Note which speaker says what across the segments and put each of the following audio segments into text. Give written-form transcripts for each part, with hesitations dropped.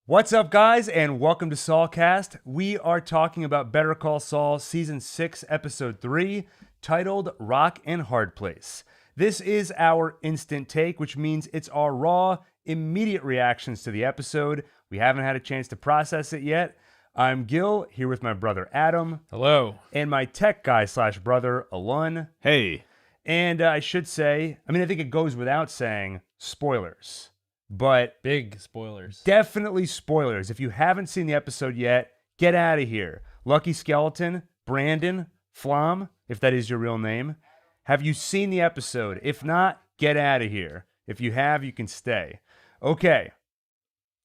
Speaker 1: What's up, guys, and welcome to Saulcast. We are talking about Better Call Saul, Season 6, Episode 3, titled Rock and Hard Place. This is our instant take, which means it's our raw, immediate reactions to the episode. We haven't had a chance to process it yet. I'm Gil, here with my brother Adam.
Speaker 2: Hello.
Speaker 1: And my tech guy / brother, Alon.
Speaker 3: Hey.
Speaker 1: And I should say, I think it goes without saying, spoilers. But
Speaker 2: big spoilers.
Speaker 1: Definitely spoilers. If you haven't seen the episode yet, get out of here. Lucky Skeleton, Brandon, Flom, if that is your real name, have you seen the episode? If not, get out of here. If you have, you can stay. Okay.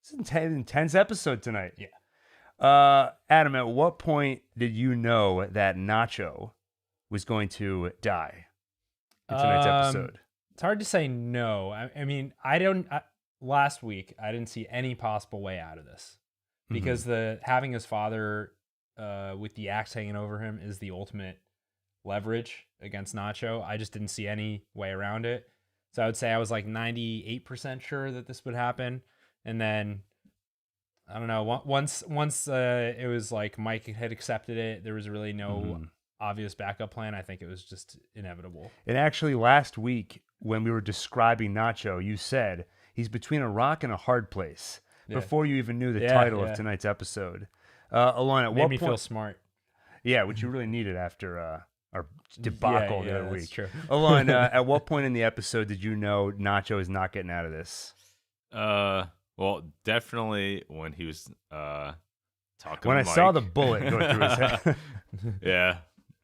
Speaker 1: It's an intense episode tonight.
Speaker 2: Yeah.
Speaker 1: Adam, at what point did you know that Nacho was going to die in tonight's episode?
Speaker 2: It's hard to say no. Last week, I didn't see any possible way out of this because having his father with the axe hanging over him is the ultimate leverage against Nacho. I just didn't see any way around it. So I would say I was like 98% sure that this would happen. And then, I don't know, once it was like Mike had accepted it, there was really no obvious backup plan. I think it was just inevitable.
Speaker 1: And actually last week when we were describing Nacho, you said he's between a rock and a hard place before you even knew the title of tonight's episode. Alon, at what point...
Speaker 2: Made me feel smart.
Speaker 1: Yeah, which you really needed after our debacle the other week.
Speaker 2: True.
Speaker 1: Alon, at what point in the episode did you know Nacho is not getting out of this?
Speaker 3: Well, definitely when he was talking
Speaker 1: when
Speaker 3: to
Speaker 1: I
Speaker 3: Mike.
Speaker 1: saw the bullet go through his head.
Speaker 3: Yeah.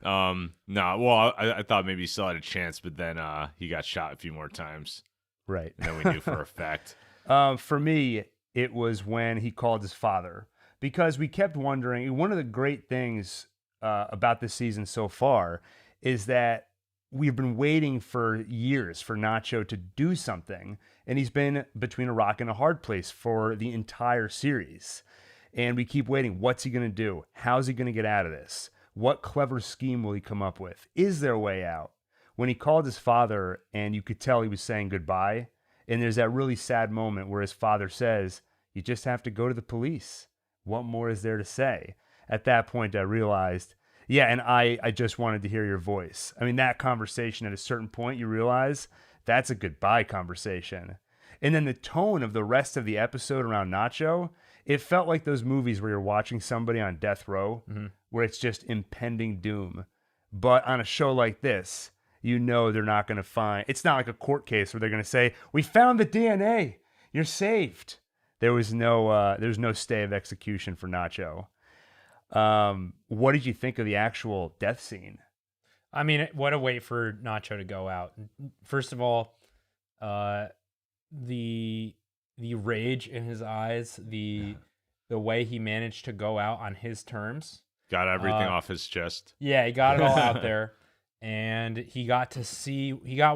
Speaker 3: Well, I thought maybe he still had a chance, but then he got shot a few more times.
Speaker 1: Right.
Speaker 3: And then we knew for a fact.
Speaker 1: For me, it was when he called his father, because we kept wondering. One of the great things about this season so far is that we've been waiting for years for Nacho to do something, and he's been between a rock and a hard place for the entire series. And we keep waiting. What's he going to do? How's he going to get out of this? What clever scheme will he come up with? Is there a way out? When he called his father and you could tell he was saying goodbye, and there's that really sad moment where his father says, "You just have to go to the police. What more is there to say?" At that point, I realized, and I just wanted to hear your voice. That conversation at a certain point, you realize that's a goodbye conversation. And then the tone of the rest of the episode around Nacho, it felt like those movies where you're watching somebody on death row, where it's just impending doom. But on a show like this, you know they're not going to find... It's not like a court case where they're going to say, "We found the DNA. You're saved." There's no stay of execution for Nacho. What did you think of the actual death scene?
Speaker 2: What a wait for Nacho to go out. First of all, the rage in his eyes, the way he managed to go out on his terms.
Speaker 3: Got everything off his chest.
Speaker 2: Yeah, he got it all out there. And he got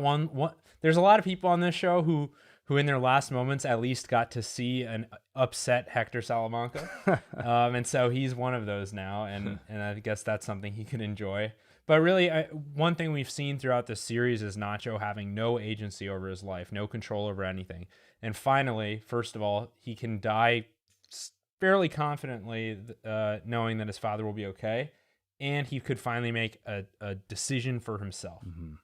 Speaker 2: one. There's a lot of people on this show who in their last moments at least got to see an upset Hector Salamanca. And so he's one of those now. And I guess that's something he can enjoy. But really, one thing we've seen throughout this series is Nacho having no agency over his life, no control over anything. And finally, first of all, he can die fairly confidently, knowing that his father will be okay. And he could finally make a decision for himself.
Speaker 1: Mm-hmm.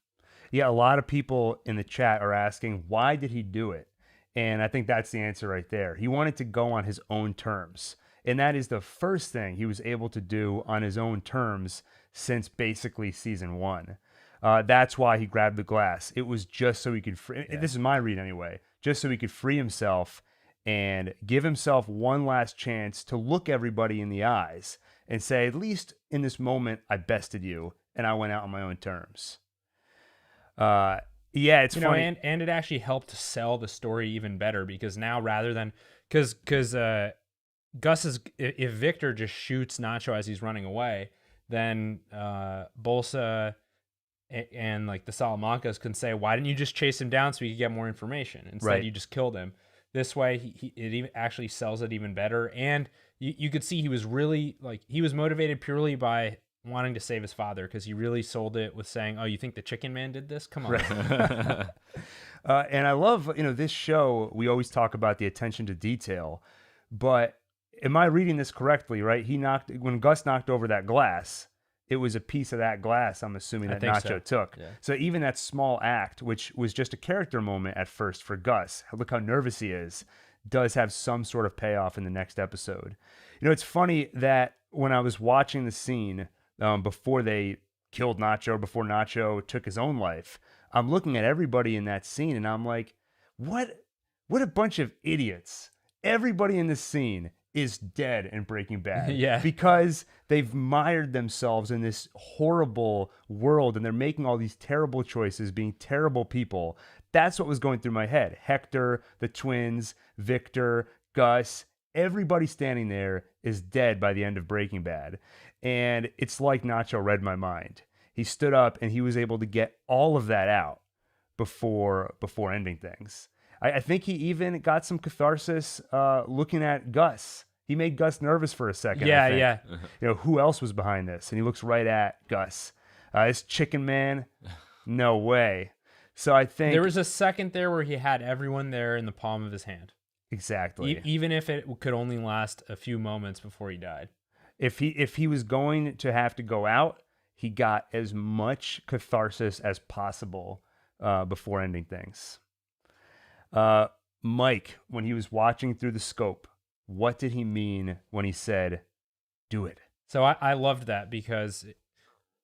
Speaker 1: Yeah, a lot of people in the chat are asking, why did he do it? And I think that's the answer right there. He wanted to go on his own terms. And that is the first thing he was able to do on his own terms since basically season 1. That's why he grabbed the glass. It was just so he could this is my read anyway, just so he could free himself and give himself one last chance to look everybody in the eyes and say, at least in this moment, I bested you, and I went out on my own terms. It's funny.
Speaker 2: And it actually helped sell the story even better, because now rather than... Because Gus is... If Victor just shoots Nacho as he's running away, then Bolsa and like the Salamancas can say, why didn't you just chase him down so we could get more information? Instead, you just killed him. This way, it even actually sells it even better. And you could see he was really, he was motivated purely by wanting to save his father, because he really sold it with saying, "Oh, you think the Chicken Man did this? Come on."
Speaker 1: Right. And I love, this show, we always talk about the attention to detail, But am I reading this correctly, right? When Gus knocked over that glass, it was a piece of that glass, I'm assuming, that Nacho took.
Speaker 2: Yeah.
Speaker 1: So even that small act, which was just a character moment at first for Gus, look how nervous he is, does have some sort of payoff in the next episode. It's funny that when I was watching the scene before they killed Nacho, before Nacho took his own life, I'm looking at everybody in that scene and I'm like, what a bunch of idiots. Everybody in this scene is dead in Breaking Bad.
Speaker 2: Yeah.
Speaker 1: Because they've mired themselves in this horrible world and they're making all these terrible choices, being terrible people. That's what was going through my head. Hector, the twins, Victor, Gus, everybody standing there is dead by the end of Breaking Bad. And it's like Nacho read my mind. He stood up and he was able to get all of that out before ending things. I think he even got some catharsis looking at Gus. He made Gus nervous for a second.
Speaker 2: Yeah,
Speaker 1: I think.
Speaker 2: yeah.
Speaker 1: Who else was behind this? And he looks right at Gus. This chicken man, no way. So I think
Speaker 2: There was a second there where he had everyone there in the palm of his hand.
Speaker 1: exactly.
Speaker 2: Even if it could only last a few moments before he died.
Speaker 1: If he was going to have to go out, he got as much catharsis as possible before ending things. Mike, when he was watching through the scope, what did he mean when he said, "Do it"?
Speaker 2: So I loved that because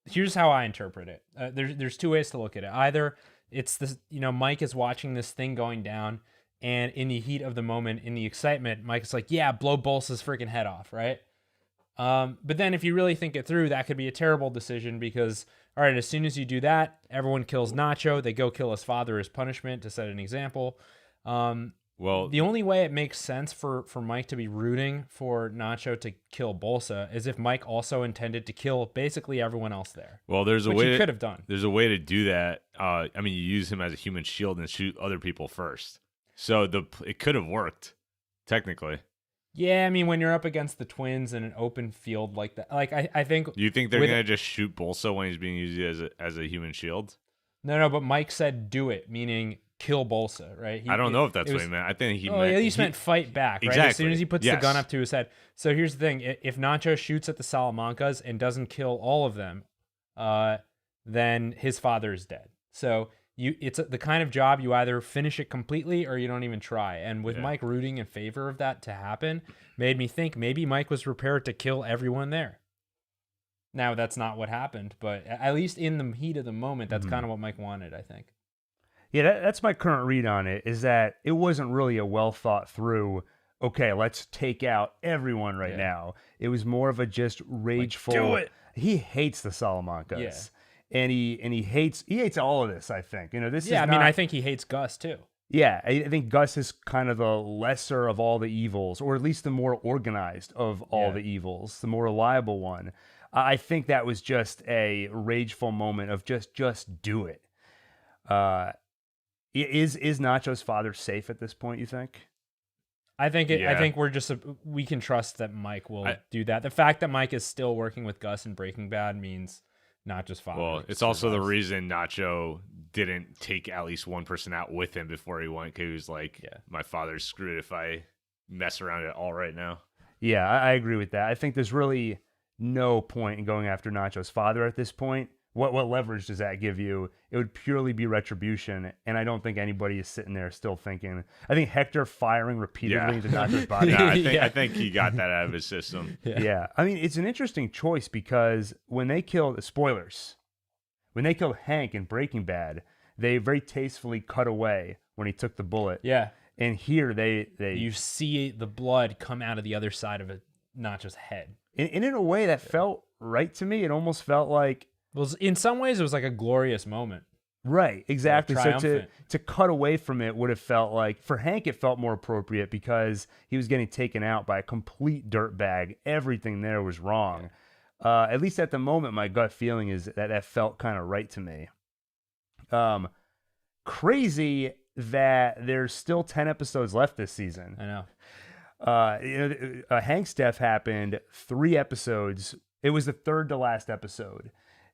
Speaker 2: here's how I interpret it. There's two ways to look at it. Either it's this, Mike is watching this thing going down, and in the heat of the moment, in the excitement, Mike is like, "Yeah, blow Bolsa's freaking head off," right? But then if you really think it through, that could be a terrible decision because, all right, as soon as you do that, everyone kills Nacho. They go kill his father as punishment to set an example.
Speaker 3: Well,
Speaker 2: The only way it makes sense for Mike to be rooting for Nacho to kill Bolsa is if Mike also intended to kill basically everyone else there.
Speaker 3: well, there's a
Speaker 2: Which
Speaker 3: way
Speaker 2: he could have done.
Speaker 3: There's a way to do that. You use him as a human shield and shoot other people first. So it could have worked, technically.
Speaker 2: Yeah, I mean, when you're up against the Twins in an open field like that, like I think.
Speaker 3: Do you think they're
Speaker 2: with-
Speaker 3: gonna just shoot Bolsa when he's being used as a human shield?
Speaker 2: No, but Mike said do it, meaning kill Bolsa, right?
Speaker 3: I don't know if that's what he meant. I think he meant.
Speaker 2: At least meant fight back, right?
Speaker 3: Exactly.
Speaker 2: As soon as he puts the
Speaker 3: Yes.
Speaker 2: gun up to his head. So here's the thing: if Nacho shoots at the Salamancas and doesn't kill all of them, then his father is dead. So it's the kind of job you either finish it completely or you don't even try. And with Mike rooting in favor of that to happen, made me think maybe Mike was prepared to kill everyone there. Now that's not what happened, but at least in the heat of the moment, that's kind of what Mike wanted, I think.
Speaker 1: Yeah, that's my current read on it, is that it wasn't really a well thought through, okay, let's take out everyone right now. It was more of a just rageful.
Speaker 2: do it.
Speaker 1: He hates the Salamancas.
Speaker 2: Yeah.
Speaker 1: And he hates all of this, I think. This is
Speaker 2: Yeah, I mean,
Speaker 1: not-
Speaker 2: I think he hates Gus too.
Speaker 1: Yeah, I think Gus is kind of the lesser of all the evils, or at least the more organized of all the evils, the more reliable one. I think that was just a rageful moment of just do it. Is Nacho's father safe at this point, you think?
Speaker 2: I think
Speaker 3: Yeah.
Speaker 2: I think we can trust that Mike will do that. The fact that Mike is still working with Gus in Breaking Bad means not just father.
Speaker 3: Well, it's also the reason Nacho didn't take at least one person out with him before he went, because he was like, my father's screwed if I mess around at all right now.
Speaker 1: Yeah, I agree with that. I think there's really no point in going after Nacho's father at this point. What leverage does that give you? It would purely be retribution, and I don't think anybody is sitting there still thinking. I think Hector firing repeatedly into Nacho's body.
Speaker 3: No, I think he got that out of his system.
Speaker 1: Yeah. I mean, it's an interesting choice because when they killed, spoilers, when they killed Hank in Breaking Bad, they very tastefully cut away when he took the bullet.
Speaker 2: Yeah.
Speaker 1: And here they
Speaker 2: You see the blood come out of the other side of Nacho's head.
Speaker 1: and in a way that felt right to me. It almost felt like,
Speaker 2: Well, in some ways, it was like a glorious moment.
Speaker 1: right, exactly. So
Speaker 2: triumphant.
Speaker 1: to cut away from it would have felt like, for Hank, it felt more appropriate because he was getting taken out by a complete dirtbag. Everything there was wrong. At least at the moment, my gut feeling is that felt kind of right to me. Crazy that there's still 10 episodes left this season.
Speaker 2: I know.
Speaker 1: Hank's death happened 3 episodes. It was the third to last episode.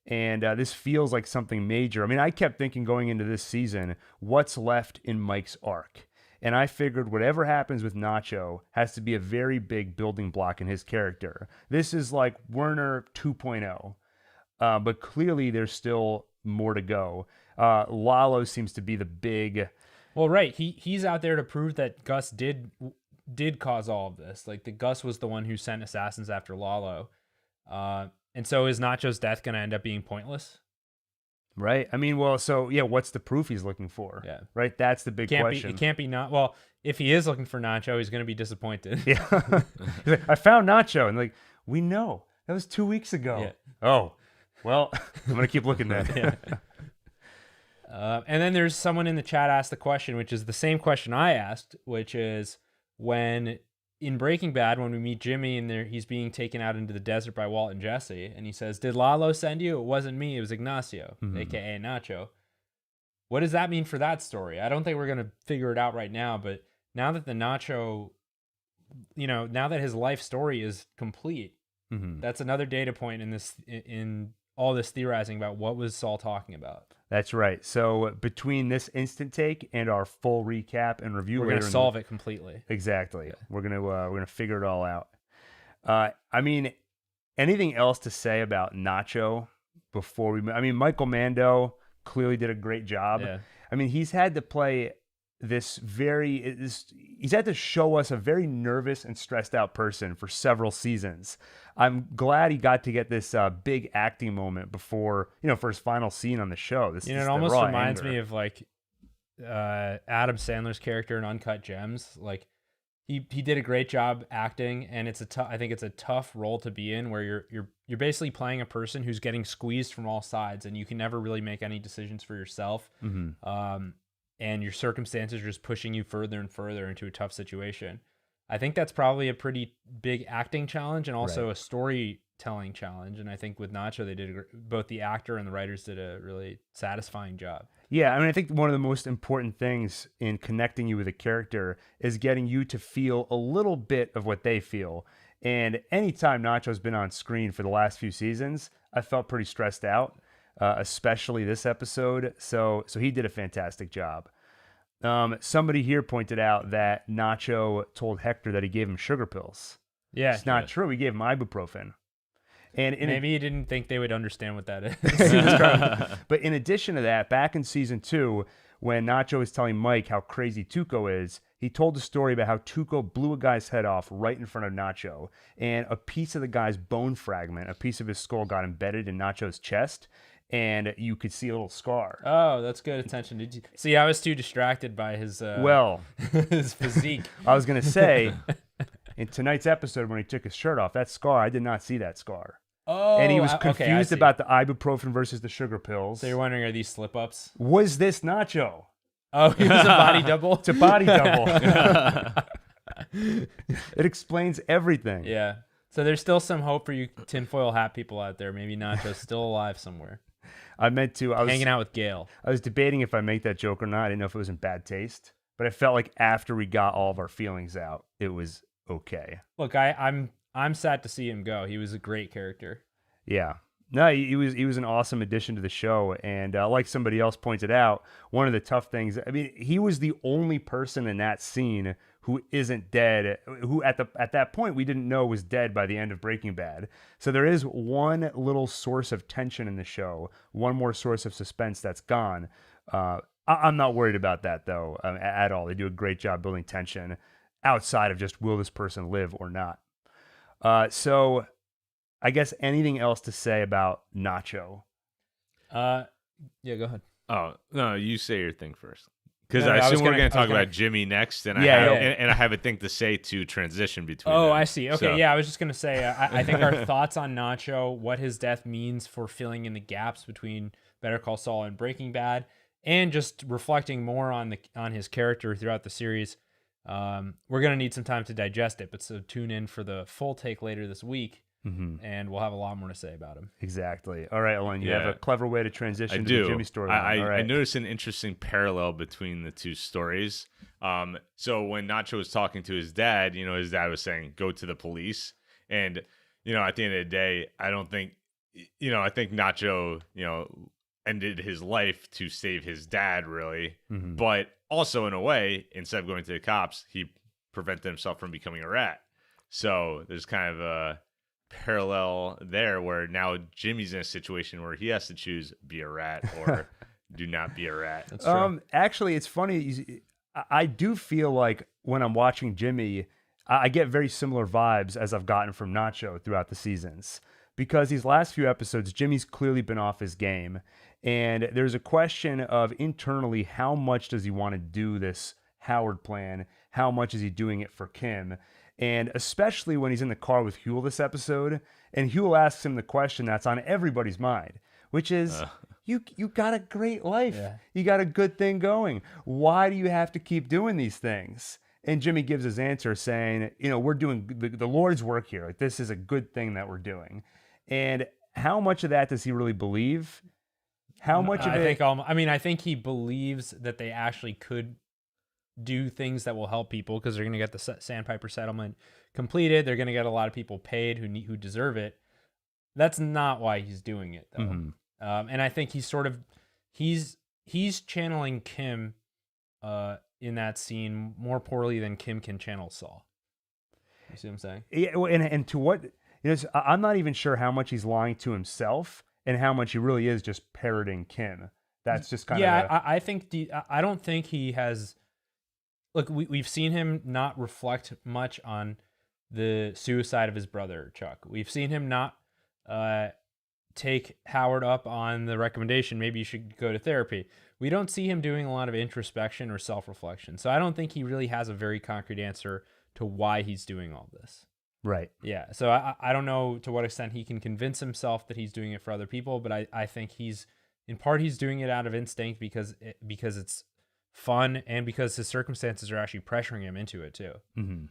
Speaker 1: And this feels like something major. I mean, I kept thinking going into this season, what's left in Mike's arc? And I figured whatever happens with Nacho has to be a very big building block in his character. This is like Werner 2.0. But clearly there's still more to go. Lalo seems to be the big...
Speaker 2: Well, right. He's out there to prove that Gus did cause all of this. Like, the Gus was the one who sent assassins after Lalo. And so is Nacho's death going to end up being pointless?
Speaker 1: Right. I mean, well, so yeah, what's the proof he's looking for?
Speaker 2: Yeah.
Speaker 1: Right. That's the big question.
Speaker 2: It can't be not. Well, if he is looking for Nacho, he's going to be disappointed.
Speaker 1: Yeah. He's like, I found Nacho. And like, we know. That was 2 weeks ago.
Speaker 2: Yeah.
Speaker 1: Oh, well, I'm going to keep looking then.
Speaker 2: Yeah. And then there's someone in the chat asked the question, which is the same question I asked, which is when in Breaking Bad, when we meet Jimmy and he's being taken out into the desert by Walt and Jesse, and he says, "Did Lalo send you? It wasn't me. It was Ignacio, aka Nacho." What does that mean for that story? I don't think we're going to figure it out right now, but now that the Nacho, now that his life story is complete, that's another data point in all this theorizing about what was Saul talking about.
Speaker 1: That's right. So between this instant take and our full recap and review,
Speaker 2: we're going to solve it completely.
Speaker 1: Exactly. Yeah. We're gonna figure it all out. I mean, anything else to say about Nacho before we? I mean, Michael Mando clearly did a great job.
Speaker 2: Yeah.
Speaker 1: I mean, he's had to play he's had to show us a very nervous and stressed out person for several seasons. I'm glad he got to get this big acting moment before, for his final scene on the show.
Speaker 2: It almost reminds me of like Adam Sandler's character in Uncut Gems. Like he did a great job acting, and I think it's a tough role to be in, where you're basically playing a person who's getting squeezed from all sides, and you can never really make any decisions for yourself. And your circumstances are just pushing you further and further into a tough situation. I think that's probably a pretty big acting challenge and also a storytelling challenge. And I think with Nacho, both the actor and the writers did a really satisfying job.
Speaker 1: Yeah, I mean, I think one of the most important things in connecting you with a character is getting you to feel a little bit of what they feel. And anytime Nacho's been on screen for the last few seasons, I felt pretty stressed out. Especially this episode. So he did a fantastic job. Somebody here pointed out that Nacho told Hector that he gave him sugar pills.
Speaker 2: Yeah.
Speaker 1: It's not true. He gave him ibuprofen. And
Speaker 2: maybe he didn't think they would understand what that is.
Speaker 1: But in addition to that, back in season 2, when Nacho was telling Mike how crazy Tuco is, he told a story about how Tuco blew a guy's head off right in front of Nacho. And a piece of the guy's bone fragment, a piece of his skull, got embedded in Nacho's chest. And you could see a little scar.
Speaker 2: Oh, that's good attention. Did you see? I was too distracted by his his physique.
Speaker 1: I was gonna say, in tonight's episode when he took his shirt off, that scar, I did not see that scar.
Speaker 2: Oh,
Speaker 1: and he was confused about the ibuprofen versus the sugar pills.
Speaker 2: So you're wondering, are these slip-ups?
Speaker 1: Was this Nacho?
Speaker 2: Oh, he was a body double.
Speaker 1: It's a body double. It explains everything.
Speaker 2: Yeah. So there's still some hope for you tinfoil hat people out there. Maybe Nacho's still alive somewhere.
Speaker 1: I was
Speaker 2: hanging out with Gail.
Speaker 1: I was debating if I make that joke or not. I didn't know if it was in bad taste, but I felt like after we got all of our feelings out, it was okay.
Speaker 2: Look, I'm sad to see him go. He was a great character.
Speaker 1: Yeah. No, he was an awesome addition to the show, and like somebody else pointed out, one of the tough things. I mean, he was the only person in that scene who isn't dead, who at that point we didn't know was dead by the end of Breaking Bad. So there is one little source of tension in the show, one more source of suspense that's gone. I'm not worried about that though at all. They do a great job building tension outside of just will this person live or not. So I guess anything else to say about Nacho?
Speaker 2: Yeah, go ahead.
Speaker 3: Oh no, you say your thing first. Because I assume we're going to talk about Jimmy next, and I have a thing to say to transition between them.
Speaker 2: I see. Okay, yeah, I was just going to say, I think our thoughts on Nacho, what his death means for filling in the gaps between Better Call Saul and Breaking Bad, and just reflecting more on his character throughout the series. We're going to need some time to digest it, but so tune in for the full take later this week. And we'll have a lot more to say about him.
Speaker 1: Exactly. All right, Alon, you have a clever way to transition to the Jimmy story.
Speaker 3: I noticed an interesting parallel between the two stories. So when Nacho was talking to his dad, his dad was saying, go to the police. And, at the end of the day, I don't think, I think Nacho, ended his life to save his dad, really.
Speaker 1: Mhm.
Speaker 3: But also, in a way, instead of going to the cops, he prevented himself from becoming a rat. So there's kind of a parallel there where now Jimmy's in a situation where he has to choose be a rat or do not be a rat.
Speaker 2: That's true.
Speaker 1: Actually, it's funny. I do feel like when I'm watching Jimmy, I get very similar vibes as I've gotten from Nacho throughout the seasons. Because these last few episodes, Jimmy's clearly been off his game. And there's a question of internally, how much does he want to do this Howard plan? How much is he doing it for Kim? And especially when he's in the car with Huel this episode, and Huel asks him the question that's on everybody's mind, which is, you got a great life.
Speaker 2: Yeah.
Speaker 1: You got a good thing going. Why do you have to keep doing these things? And Jimmy gives his answer saying, we're doing the Lord's work here. Like, this is a good thing that we're doing. And how much of that does he really believe? How much of it?
Speaker 2: I think he believes that they actually could do things that will help people because they're going to get the Sandpiper settlement completed. They're going to get a lot of people paid who deserve it. That's not why he's doing it, though.
Speaker 1: Mhm.
Speaker 2: And I think he's channeling Kim in that scene more poorly than Kim can channel Saul. You see what I'm saying?
Speaker 1: Yeah, and to what? I'm not even sure how much he's lying to himself and how much he really is just parroting Kim. That's just kind of
Speaker 2: I don't think he has. Look, we've seen him not reflect much on the suicide of his brother Chuck. We've seen him not take Howard up on the recommendation, maybe you should go to therapy. We don't see him doing a lot of introspection or self-reflection. So I don't think he really has a very concrete answer to why he's doing all this.
Speaker 1: right.
Speaker 2: Yeah. So I don't know to what extent he can convince himself that he's doing it for other people, but I think he's doing it out of instinct because it's fun and because his circumstances are actually pressuring him into it too.
Speaker 1: Mm-hmm.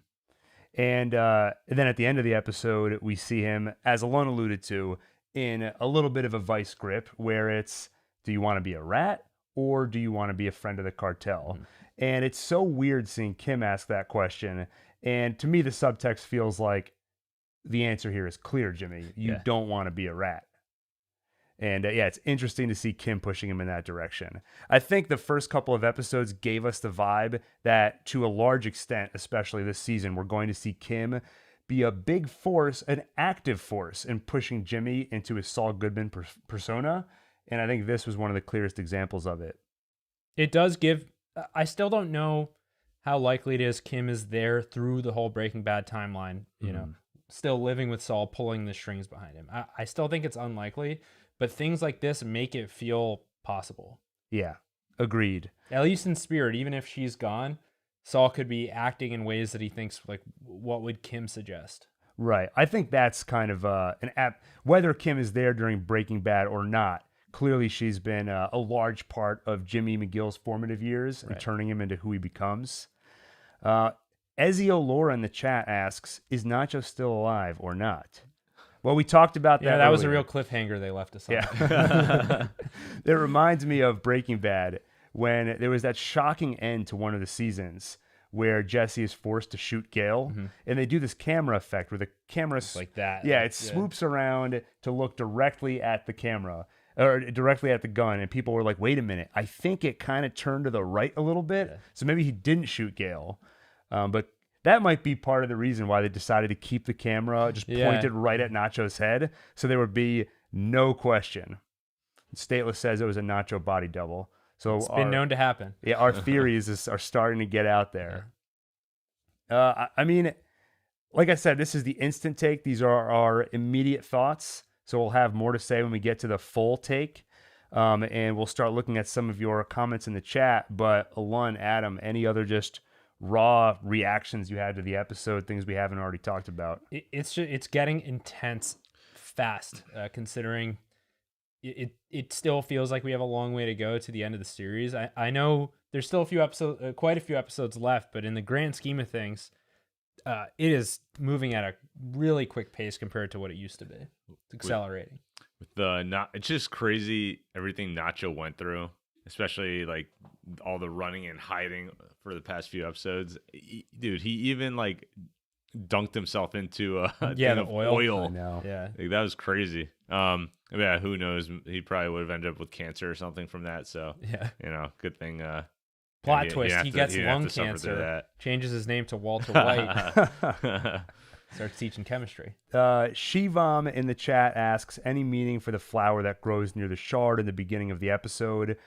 Speaker 1: And then at the end of the episode, we see him, as Alon alluded to, in a little bit of a vice grip where it's, do you want to be a rat or do you want to be a friend of the cartel? Mm-hmm. And it's so weird seeing Kim ask that question. And to me, the subtext feels like the answer here is clear, Jimmy. You don't want to be a rat. And it's interesting to see Kim pushing him in that direction. I think the first couple of episodes gave us the vibe that to a large extent, especially this season, we're going to see Kim be a big force, an active force in pushing Jimmy into his Saul Goodman persona. And I think this was one of the clearest examples of it.
Speaker 2: It does give, I still don't know how likely it is Kim is there through the whole Breaking Bad timeline, still living with Saul, pulling the strings behind him. I still think it's unlikely, but things like this make it feel possible.
Speaker 1: Yeah, agreed.
Speaker 2: At least in spirit, even if she's gone, Saul could be acting in ways that he thinks, like, what would Kim suggest?
Speaker 1: Right. I think that's kind of an app. Whether Kim is there during Breaking Bad or not, clearly she's been a large part of Jimmy McGill's formative years and turning him into who he becomes. Ezio Laura in the chat asks, is Nacho still alive or not? Well, we talked about that.
Speaker 2: Yeah, that
Speaker 1: earlier.
Speaker 2: was a real cliffhanger they left us on.
Speaker 1: Yeah. It reminds me of Breaking Bad when there was that shocking end to one of the seasons where Jesse is forced to shoot Gale, and they do this camera effect where the camera
Speaker 2: like that.
Speaker 1: Yeah, it swoops around to look directly at the camera or directly at the gun, and people were like, "Wait a minute, I think it kind of turned to the right a little bit, so maybe he didn't shoot Gale." But that might be part of the reason why they decided to keep the camera just pointed right at Nacho's head, so there would be no question. Stateless says it was a Nacho body double. So
Speaker 2: it's been known to happen.
Speaker 1: Yeah, our theories are starting to get out there. I mean, like I said, this is the instant take. These are our immediate thoughts. So we'll have more to say when we get to the full take. And we'll start looking at some of your comments in the chat. But Alon, Adam, any other just raw reactions you had to the episode, things we haven't already talked about?
Speaker 2: It's getting intense fast, considering it still feels like we have a long way to go to the end of the series. I know there's still quite a few episodes left, but in the grand scheme of things, it is moving at a really quick pace compared to what it used to be. It's accelerating.
Speaker 3: It's just crazy everything Nacho went through, especially like all the running and hiding for the past few episodes. Dude, he even like dunked himself into a
Speaker 2: Yeah,
Speaker 3: thing
Speaker 2: the
Speaker 3: of
Speaker 2: oil.
Speaker 1: I know.
Speaker 2: Yeah.
Speaker 3: Like, that was crazy. Yeah, who knows? He probably would have ended up with cancer or something from that. So,
Speaker 2: Yeah.
Speaker 3: Good thing.
Speaker 2: Plot twist:
Speaker 3: didn't
Speaker 2: he
Speaker 3: have to-
Speaker 2: gets
Speaker 3: didn't have
Speaker 2: lung
Speaker 3: to suffer through
Speaker 2: cancer. Changes his name to Walter
Speaker 3: that.
Speaker 2: White. Starts teaching chemistry.
Speaker 1: Shivam in the chat asks, any meaning for the flower that grows near the shard in the beginning of the episode?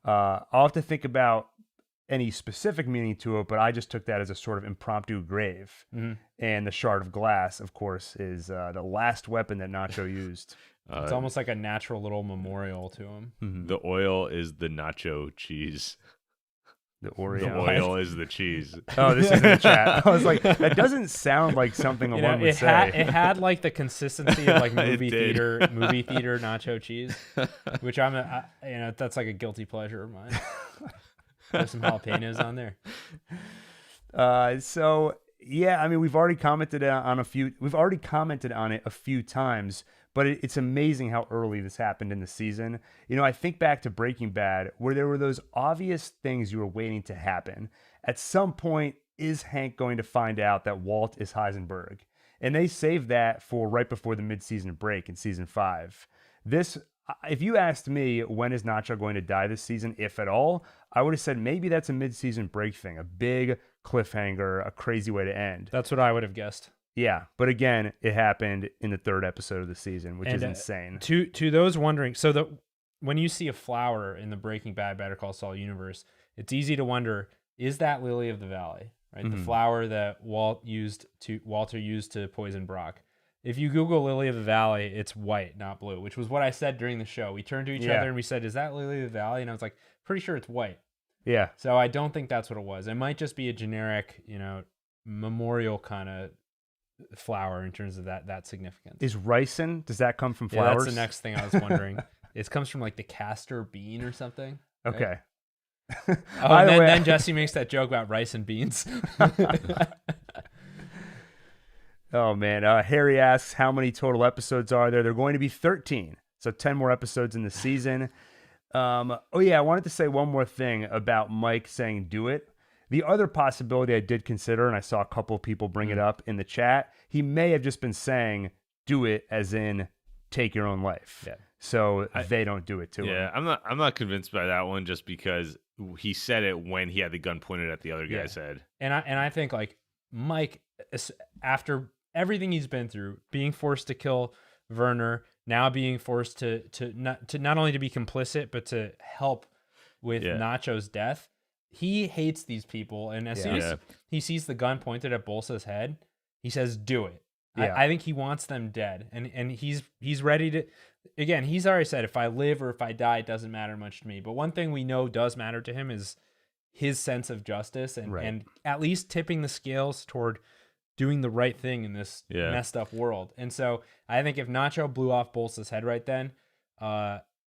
Speaker 1: I'll have to think about any specific meaning to it, but I just took that as a sort of impromptu grave.
Speaker 2: Mm-hmm.
Speaker 1: And the shard of glass, of course, is the last weapon that Nacho used.
Speaker 2: It's almost like a natural little memorial to him.
Speaker 1: Mm-hmm.
Speaker 3: The oil is the nacho cheese.
Speaker 1: The Oreo.
Speaker 3: The oil is the cheese.
Speaker 1: Oh, this is in the chat. I was like, that doesn't sound like something one would say.
Speaker 2: It had like the consistency of like
Speaker 3: It
Speaker 2: movie
Speaker 3: did.
Speaker 2: theater nacho cheese, which that's like a guilty pleasure of mine. There's some jalapenos on there.
Speaker 1: So yeah, I mean, we've already commented on it a few times, but it's amazing how early this happened in the season. I think back to Breaking Bad, where there were those obvious things you were waiting to happen. At some point, is Hank going to find out that Walt is Heisenberg? And they saved that for right before the mid-season break in season 5. If you asked me when is Nacho going to die this season, if at all, I would have said maybe that's a mid-season break thing, a big cliffhanger, a crazy way to end.
Speaker 2: That's what I would have guessed.
Speaker 1: Yeah, but again, it happened in the 3rd episode of the season, which is insane.
Speaker 2: To those wondering, when you see a flower in the Breaking Bad Better Call Saul universe, it's easy to wonder, is that Lily of the Valley, right?
Speaker 1: Mm-hmm.
Speaker 2: The flower that Walter used to poison Brock. If you Google Lily of the Valley, it's white, not blue, which was what I said during the show. We turned to each other and we said, is that Lily of the Valley? And I was like, pretty sure it's white.
Speaker 1: Yeah.
Speaker 2: So I don't think that's what it was. It might just be a generic, memorial kind of flower in terms of that significance.
Speaker 1: Is ricin, does that come from
Speaker 2: Yeah,
Speaker 1: flowers?
Speaker 2: that's the next thing I was wondering. It comes from like the castor bean or something. Right?
Speaker 1: Okay.
Speaker 2: Oh, and then Jesse makes that joke about rice and beans.
Speaker 1: Oh, man. Harry asks, how many total episodes are there? They're going to be 13. So 10 more episodes in the season. I wanted to say one more thing about Mike saying do it. The other possibility I did consider, and I saw a couple of people bring it up in the chat, he may have just been saying do it as in take your own life.
Speaker 2: Yeah.
Speaker 1: So they don't do it to him.
Speaker 3: Yeah, I'm not convinced by that one just because he said it when he had the gun pointed at the other guy's head.
Speaker 2: And I think like Mike, after everything he's been through, being forced to kill Werner, now being forced to not only to be complicit but to help with Nacho's death, he hates these people. And as soon as he sees the gun pointed at Bolsa's head, he says, "Do it." Yeah. I think he wants them dead, and he's ready to. Again, he's already said, if I live or if I die, it doesn't matter much to me. But one thing we know does matter to him is his sense of justice and at least tipping the scales toward doing the right thing in this messed up world. And so I think if Nacho blew off Bolsa's head right then,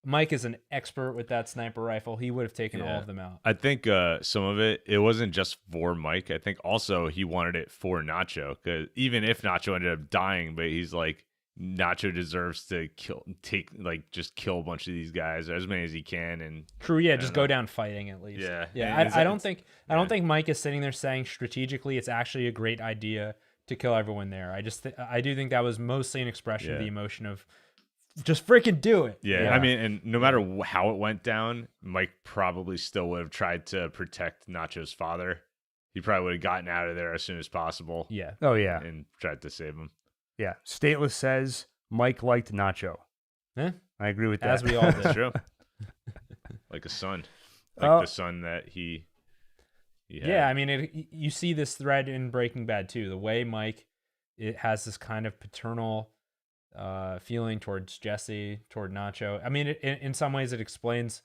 Speaker 2: Mike is an expert with that sniper rifle. He would have taken all of them out.
Speaker 3: I think some of it wasn't just for Mike. I think also he wanted it for Nacho, because even if Nacho ended up dying, but he's like, Nacho deserves to kill a bunch of these guys, as many as he can, and
Speaker 2: true, just go down fighting at least. I don't think Mike is sitting there saying strategically it's actually a great idea to kill everyone there. I do think that was mostly an expression of the emotion of just freaking do it.
Speaker 3: I mean, and no matter how it went down, Mike probably still would have tried to protect Nacho's father. He probably would have gotten out of there as soon as possible.
Speaker 2: Yeah.
Speaker 1: Oh yeah.
Speaker 3: And tried to save him.
Speaker 1: Yeah. Stateless says Mike liked Nacho.
Speaker 2: Eh?
Speaker 1: I agree with that.
Speaker 2: As we all did.
Speaker 3: That's true. Like a son. Like the son that he had.
Speaker 2: Yeah, I mean, you see this thread in Breaking Bad too. The way Mike has this kind of paternal feeling towards Jesse, toward Nacho. I mean, in some ways it explains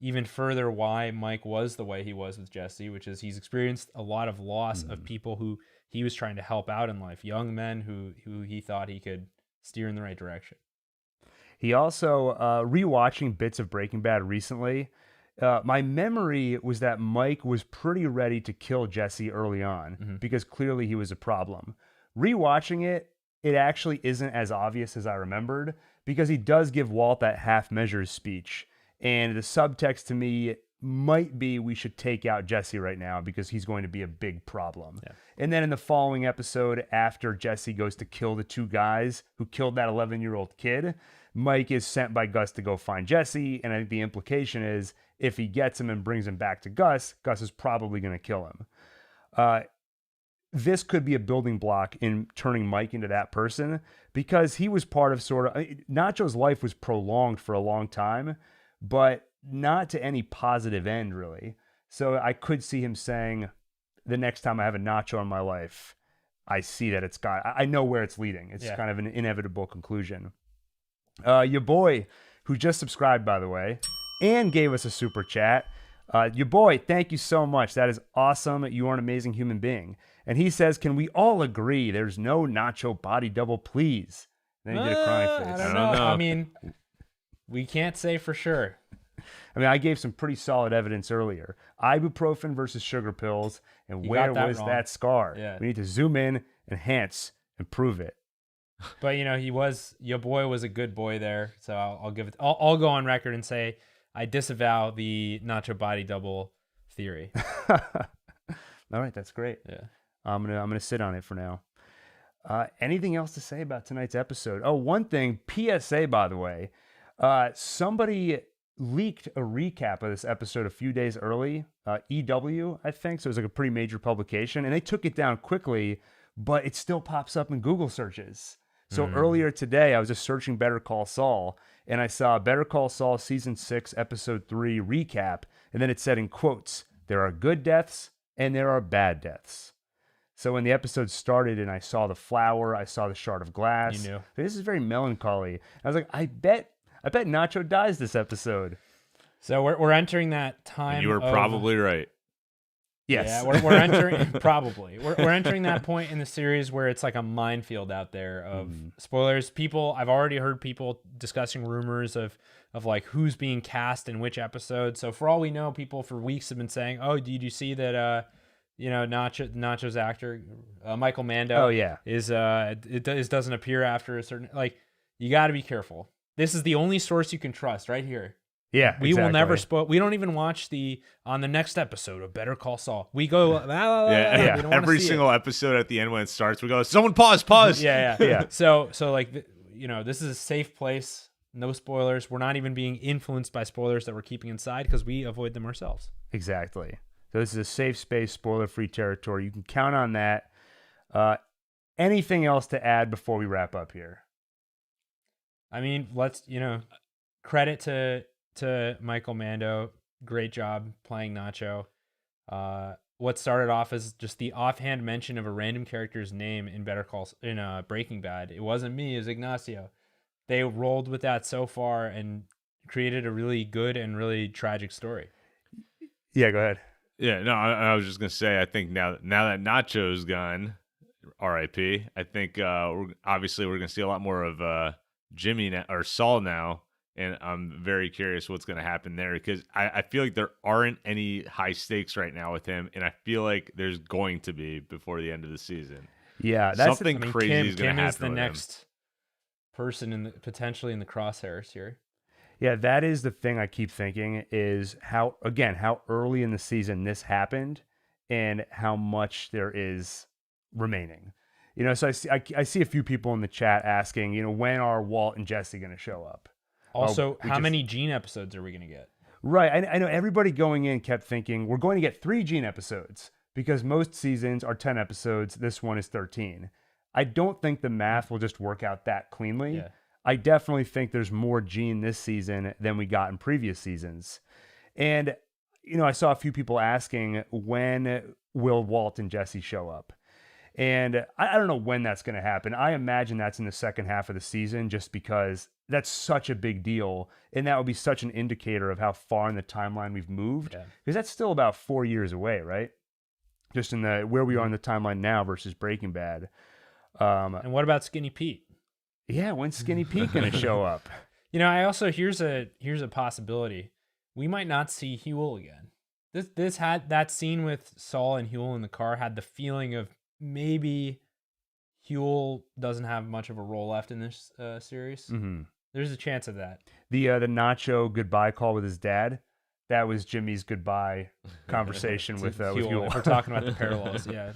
Speaker 2: even further why Mike was the way he was with Jesse, which is he's experienced a lot of loss of people who he was trying to help out in life, young men who he thought he could steer in the right direction.
Speaker 1: He also, rewatching bits of Breaking Bad recently, my memory was that Mike was pretty ready to kill Jesse early on because clearly he was a problem. Rewatching it, it actually isn't as obvious as I remembered because he does give Walt that half measures speech. And the subtext to me might be we should take out Jesse right now because he's going to be a big problem.
Speaker 2: Yeah.
Speaker 1: And then in the following episode, after Jesse goes to kill the two guys who killed that 11-year-old kid, Mike is sent by Gus to go find Jesse. And I think the implication is if he gets him and brings him back to Gus, Gus is probably going to kill him. This could be a building block in turning Mike into that person because he was part of Nacho's life was prolonged for a long time, but not to any positive end, really. So I could see him saying, the next time I have a Nacho in my life, I see that I know where it's leading. It's kind of an inevitable conclusion. Your boy, who just subscribed, by the way, and gave us a super chat. Your boy, thank you so much. That is awesome. You are an amazing human being. And he says, can we all agree there's no Nacho body double, please? Then he did a crying face.
Speaker 2: I don't know. I mean, we can't say for sure.
Speaker 1: I mean, I gave some pretty solid evidence earlier. Ibuprofen versus sugar pills, and where was that scar?
Speaker 2: Yeah.
Speaker 1: We need to zoom in, enhance, and prove it.
Speaker 2: But your boy was a good boy there, so I'll give it. I'll go on record and say I disavow the Nacho body double theory.
Speaker 1: All right, that's great.
Speaker 2: Yeah,
Speaker 1: I'm gonna sit on it for now. Anything else to say about tonight's episode? Oh, one thing. PSA, by the way. Somebody leaked a recap of this episode a few days early, EW, I think. So it was like a pretty major publication, and they took it down quickly, but it still pops up in Google searches. So earlier today, I was just searching Better Call Saul, and I saw Better Call Saul Season 6, Episode 3 recap, and then it said in quotes, there are good deaths and there are bad deaths. So when the episode started and I saw the flower, I saw the shard of glass.
Speaker 2: You knew.
Speaker 1: This is very melancholy. I was like, I bet Nacho dies this episode.
Speaker 2: So we're entering that time.
Speaker 3: And you were probably right.
Speaker 1: Yes.
Speaker 2: Yeah, we're entering probably. We're entering that point in the series where it's like a minefield out there of spoilers. I've already heard people discussing rumors of like who's being cast in which episode. So for all we know, people for weeks have been saying, "Oh, did you see that Nacho's actor Michael Mando doesn't appear after a certain you got to be careful. This is the only source you can trust right here.
Speaker 1: Yeah,
Speaker 2: we will never spoil. We don't even watch on the next episode of Better Call Saul. We go, We don't
Speaker 3: every single episode at the end when it starts, we go, someone pause.
Speaker 2: Yeah. So this is a safe place. No spoilers. We're not even being influenced by spoilers that we're keeping inside because we avoid them ourselves.
Speaker 1: Exactly. So this is a safe space, spoiler-free territory. You can count on that. Anything else to add before we wrap up here?
Speaker 2: I mean, let's credit to Michael Mando. Great job playing Nacho. What started off as just the offhand mention of a random character's name in Breaking Bad. It wasn't me, it was Ignacio. They rolled with that so far and created a really good and really tragic story.
Speaker 1: Yeah, go ahead.
Speaker 3: Yeah, no, I was just gonna say, I think now that Nacho's gone, R.I.P. I think we're gonna see a lot more of Jimmy or Saul now. And I'm very curious what's going to happen there because I feel like there aren't any high stakes right now with him. And I feel like there's going to be before the end of the season.
Speaker 1: Yeah, that's
Speaker 3: something crazy is going to happen.
Speaker 2: Kim is the next person potentially in the crosshairs here.
Speaker 1: Yeah, that is the thing I keep thinking is how early in the season this happened and how much there is remaining. So I see a few people in the chat asking, when are Walt and Jesse going to show up?
Speaker 2: Also, how many Gene episodes are we going to get?
Speaker 1: Right. I know everybody going in kept thinking we're going to get 3 Gene episodes because most seasons are 10 episodes. This one is 13. I don't think the math will just work out that cleanly.
Speaker 2: Yeah.
Speaker 1: I definitely think there's more Gene this season than we got in previous seasons. And, I saw a few people asking when will Walt and Jesse show up? And I don't know when that's going to happen. I imagine that's in the second half of the season just because that's such a big deal. And that would be such an indicator of how far in the timeline we've moved. Because that's still about 4 years away, right? Just in where we are in the timeline now versus Breaking Bad.
Speaker 2: And what about Skinny Pete?
Speaker 1: Yeah, when's Skinny Pete going to show up?
Speaker 2: I also, here's a possibility. We might not see Huel again. This had that scene with Saul and Huel in the car had the feeling of maybe Huel doesn't have much of a role left in this series.
Speaker 1: Mm-hmm.
Speaker 2: There's a chance of that.
Speaker 1: The Nacho goodbye call with his dad, that was Jimmy's goodbye conversation with Huel.
Speaker 2: If we're talking about the parallels, yeah.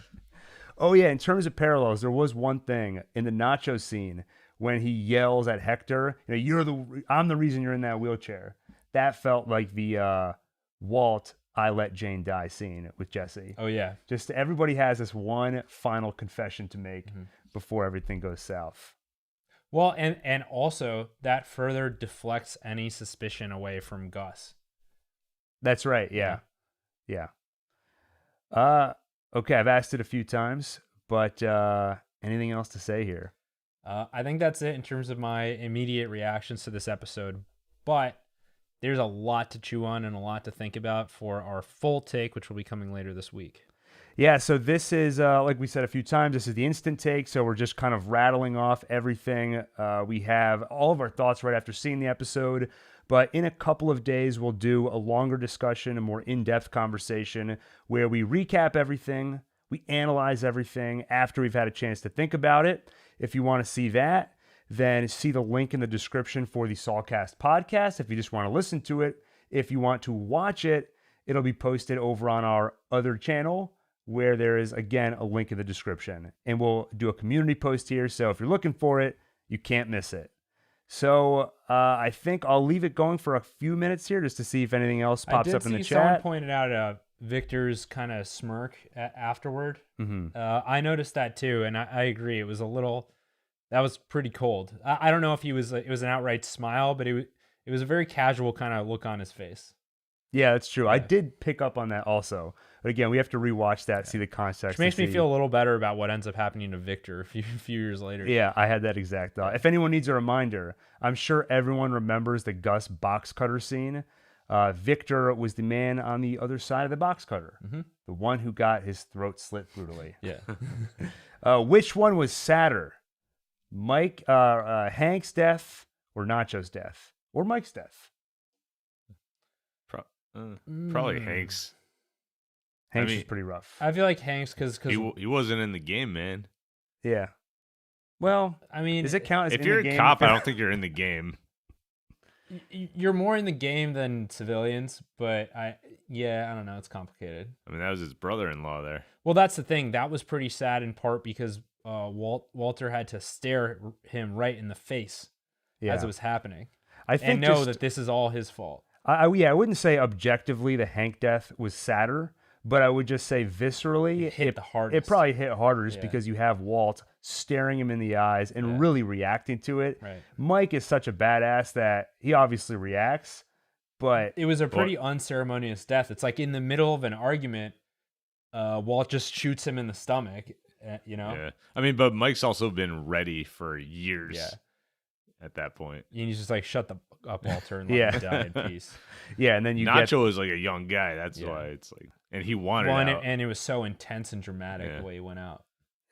Speaker 1: Oh yeah, in terms of parallels, there was one thing in the Nacho scene when he yells at Hector, I'm the reason you're in that wheelchair. That felt like the Walt I Let Jane Die scene with Jesse.
Speaker 2: Oh yeah.
Speaker 1: Just everybody has this one final confession to make before everything goes south.
Speaker 2: Well, and also that further deflects any suspicion away from Gus.
Speaker 1: That's right. Yeah. Okay, I've asked it a few times, but anything else to say here?
Speaker 2: I think that's it in terms of my immediate reactions to this episode. But there's a lot to chew on and a lot to think about for our full take, which will be coming later this week.
Speaker 1: Yeah, so this is, like we said a few times, this is the instant take, so we're just kind of rattling off everything. We have all of our thoughts right after seeing the episode, but in a couple of days, we'll do a longer discussion, a more in-depth conversation, where we recap everything, we analyze everything after we've had a chance to think about it. If you want to see that, then see the link in the description for the Saulcast podcast if you just want to listen to it. If you want to watch it, it'll be posted over on our other channel, where there is, again, a link in the description. And we'll do a community post here, so if you're looking for it, you can't miss it. So I think I'll leave it going for a few minutes here just to see if anything else pops up in the chat.
Speaker 2: Someone pointed out Victor's kind of smirk afterward.
Speaker 1: Mm-hmm.
Speaker 2: I noticed that too, and I agree. It was that was pretty cold. I don't know if it was an outright smile, but it was a very casual kind of look on his face.
Speaker 1: Yeah, that's true. Yeah. I did pick up on that also. But again, we have to rewatch that, see the context.
Speaker 2: Which makes me feel a little better about what ends up happening to Victor a few years later.
Speaker 1: Yeah, I had that exact thought. If anyone needs a reminder, I'm sure everyone remembers the Gus box cutter scene. Victor was the man on the other side of the box cutter, the one who got his throat slit brutally.
Speaker 2: Yeah.
Speaker 1: Which one was sadder? Hank's death or Nacho's death? Or Mike's death?
Speaker 3: Probably Hank's.
Speaker 1: Hank's is pretty rough.
Speaker 2: I feel like Hank's because
Speaker 3: he wasn't in the game, man.
Speaker 1: Yeah. Well,
Speaker 2: I mean,
Speaker 1: does it count as
Speaker 3: if
Speaker 1: in
Speaker 3: you're
Speaker 1: the
Speaker 3: a
Speaker 1: game?
Speaker 3: cop? I don't think you're in the game.
Speaker 2: You're more in the game than civilians, but I don't know. It's complicated.
Speaker 3: I mean, that was his brother-in-law there.
Speaker 2: Well, that's the thing. That was pretty sad in part because Walter had to stare him right in the face as it was happening.
Speaker 1: I think
Speaker 2: that this is all his fault.
Speaker 1: I wouldn't say objectively the Hank death was sadder, but I would just say viscerally
Speaker 2: it hit the hardest.
Speaker 1: It probably hit harder just because you have Walt staring him in the eyes and really reacting to it.
Speaker 2: Right.
Speaker 1: Mike is such a badass that he obviously reacts, but
Speaker 2: it was a pretty unceremonious death. It's like in the middle of an argument, Walt just shoots him in the stomach.
Speaker 3: Yeah. I mean, but Mike's also been ready for years.
Speaker 2: Yeah.
Speaker 3: At that point,
Speaker 2: and he's just like, "Shut the up, Walter, and let me die in peace."
Speaker 1: Yeah, and then
Speaker 3: Nacho is like a young guy. That's why it's like, and he wanted out.
Speaker 2: And it was so intense and dramatic the way he went out.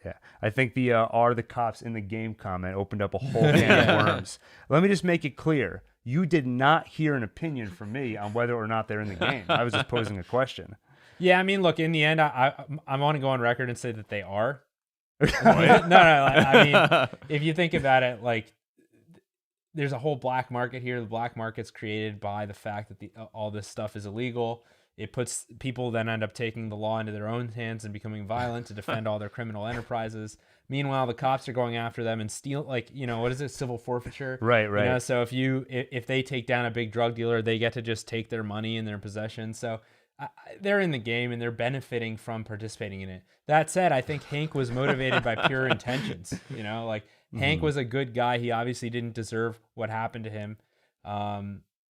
Speaker 1: Yeah, I think the "Are the cops in the game?" comment opened up a whole can of worms. Let me just make it clear: you did not hear an opinion from me on whether or not they're in the game. I was just posing a question.
Speaker 2: Yeah, I mean, look, in the end, I want to go on record and say that they are. No. I mean, if you think about it, like, there's a whole black market here. The black market's created by the fact that all this stuff is illegal. It puts people then end up taking the law into their own hands and becoming violent to defend all their criminal enterprises. Meanwhile, the cops are going after them and steal, like, what is it? Civil forfeiture.
Speaker 1: Right.
Speaker 2: So if they take down a big drug dealer, they get to just take their money in their possession. So they're in the game and they're benefiting from participating in it. That said, I think Hank was motivated by pure intentions. Hank was a good guy. He obviously didn't deserve what happened to him.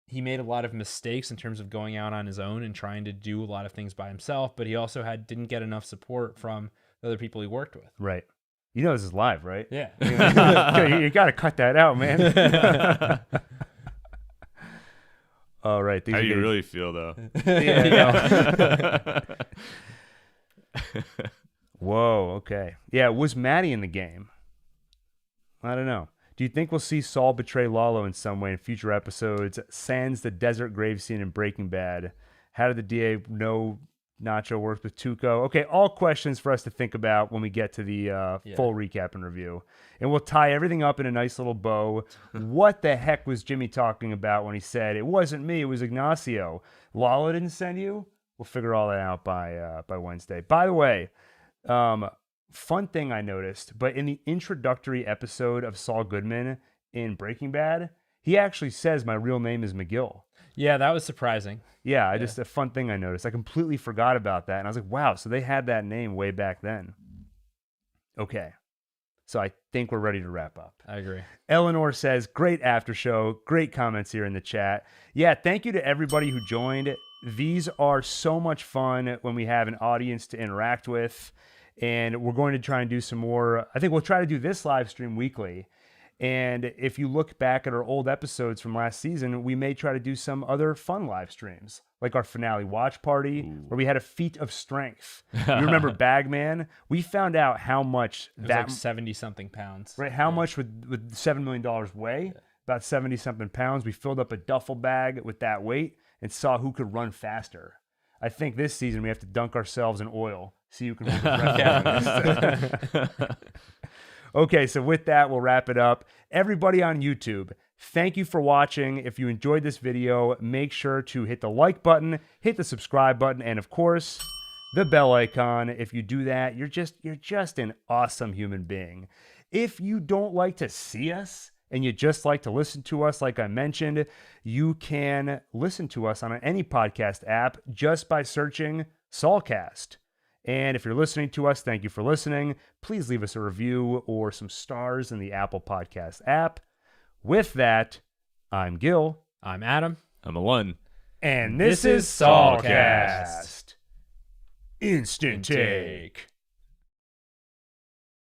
Speaker 2: He made a lot of mistakes in terms of going out on his own and trying to do a lot of things by himself, but he also didn't get enough support from the other people he worked with.
Speaker 1: Right. This is live, right?
Speaker 2: Yeah.
Speaker 1: You got to cut that out, man. All right.
Speaker 3: How do you really feel, though?
Speaker 1: Yeah. Whoa. Okay. Yeah. Was Maddie in the game? I don't know. Do you think we'll see Saul betray Lalo in some way in future episodes? Sans the desert grave scene in Breaking Bad. How did the DA know Nacho works with Tuco. Okay, all questions for us to think about when we get to the full recap and review. And we'll tie everything up in a nice little bow. What the heck was Jimmy talking about when he said, it wasn't me, it was Ignacio? Lala didn't send you? We'll figure all that out by Wednesday. By the way, fun thing I noticed, but in the introductory episode of Saul Goodman in Breaking Bad, he actually says my real name is McGill.
Speaker 2: Yeah, that was surprising.
Speaker 1: Yeah, just a fun thing I noticed. I completely forgot about that. And I was like, wow, so they had that name way back then. Okay. So I think we're ready to wrap up.
Speaker 2: I agree.
Speaker 1: Eleanor says, great after show. Great comments here in the chat. Yeah, thank you to everybody who joined. These are so much fun when we have an audience to interact with. And we're going to try and do some more. I think we'll try to do this live stream weekly. And if you look back at our old episodes from last season, we may try to do some other fun live streams, like our finale watch party, where we had a feat of strength. You remember Bagman? We found out how much
Speaker 2: It was
Speaker 1: that
Speaker 2: like 70-something pounds.
Speaker 1: right. How much would $7 million weigh? About 70-something pounds. We filled up a duffel bag with that weight and saw who could run faster. I think this season we have to dunk ourselves in oil, see who can run the rest. Okay, so with that, we'll wrap it up. Everybody on YouTube, thank you for watching. If you enjoyed this video, make sure to hit the like button, hit the subscribe button, and of course, the bell icon. If you do that, you're just an awesome human being. If you don't like to see us and you just like to listen to us, like I mentioned, you can listen to us on any podcast app just by searching Saulcast. And if you're listening to us, thank you for listening. Please leave us a review or some stars in the Apple Podcast app. With that, I'm Gil.
Speaker 2: I'm Adam.
Speaker 3: I'm Alon.
Speaker 1: And this is Saulcast. Instant Take.